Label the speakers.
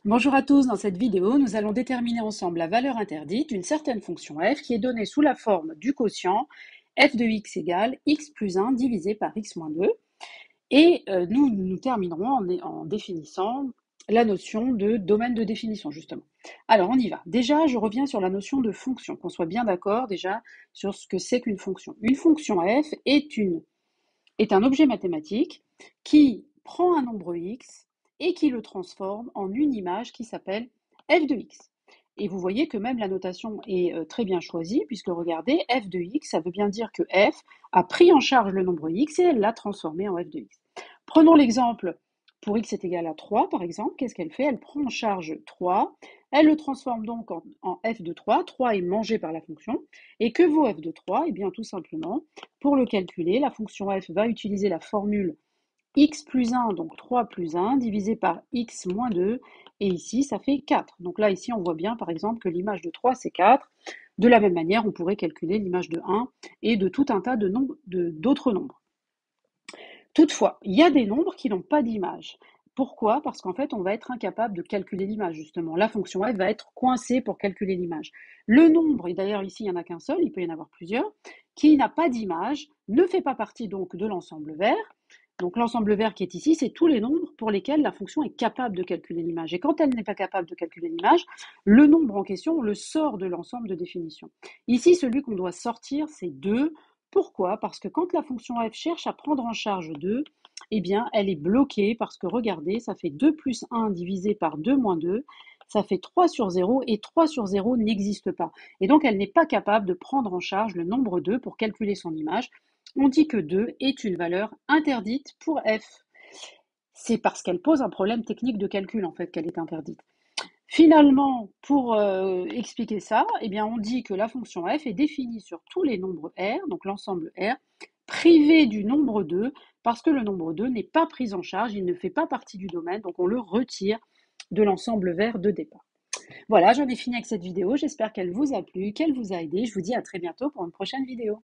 Speaker 1: Bonjour à tous, dans cette vidéo, nous allons déterminer ensemble la valeur interdite d'une certaine fonction f qui est donnée sous la forme du quotient f de x égale x plus 1 divisé par x moins 2. Et nous terminerons en définissant la notion de domaine de définition, justement. Alors, on y va. Déjà, je reviens sur la notion de fonction, qu'on soit bien d'accord déjà sur ce que c'est qu'une fonction. Une fonction f est un objet mathématique qui prend un nombre x et qui le transforme en une image qui s'appelle f de x. Et vous voyez que même la notation est très bien choisie, puisque regardez, f de x, ça veut bien dire que f a pris en charge le nombre x et elle l'a transformé en f de x. Prenons l'exemple pour x est égal à 3, par exemple. Qu'est-ce qu'elle fait? Elle prend en charge 3, elle le transforme donc en f de 3. 3 est mangé par la fonction. Et que vaut f de 3? Eh bien, tout simplement, pour le calculer, la fonction f va utiliser la formule x plus 1, donc 3 plus 1, divisé par x moins 2, et ici, ça fait 4. Donc là, ici, on voit bien, par exemple, que l'image de 3, c'est 4. De la même manière, on pourrait calculer l'image de 1 et de tout un tas d'autres nombres. Toutefois, il y a des nombres qui n'ont pas d'image. Pourquoi? Parce qu'en fait, on va être incapable de calculer l'image, justement. La fonction f va être coincée pour calculer l'image. Le nombre, et d'ailleurs ici, il n'y en a qu'un seul, il peut y en avoir plusieurs, qui n'a pas d'image, ne fait pas partie donc de l'ensemble vert. Donc l'ensemble vert qui est ici, c'est tous les nombres pour lesquels la fonction est capable de calculer l'image. Et quand elle n'est pas capable de calculer l'image, le nombre en question, on le sort de l'ensemble de définition. Ici, celui qu'on doit sortir, c'est 2. Pourquoi? Parce que quand la fonction f cherche à prendre en charge 2, eh bien, elle est bloquée parce que regardez, ça fait 2 plus 1 divisé par 2 moins 2, ça fait 3 sur 0 et 3 sur 0 n'existe pas. Et donc, elle n'est pas capable de prendre en charge le nombre 2 pour calculer son image. On dit que 2 est une valeur interdite pour f. C'est parce qu'elle pose un problème technique de calcul, en fait, qu'elle est interdite. Finalement, pour expliquer ça, eh bien, on dit que la fonction f est définie sur tous les nombres R, donc l'ensemble R, privé du nombre 2, parce que le nombre 2 n'est pas pris en charge, il ne fait pas partie du domaine, donc on le retire de l'ensemble vert de départ. Voilà, j'en ai fini avec cette vidéo, j'espère qu'elle vous a plu, qu'elle vous a aidé. Je vous dis à très bientôt pour une prochaine vidéo.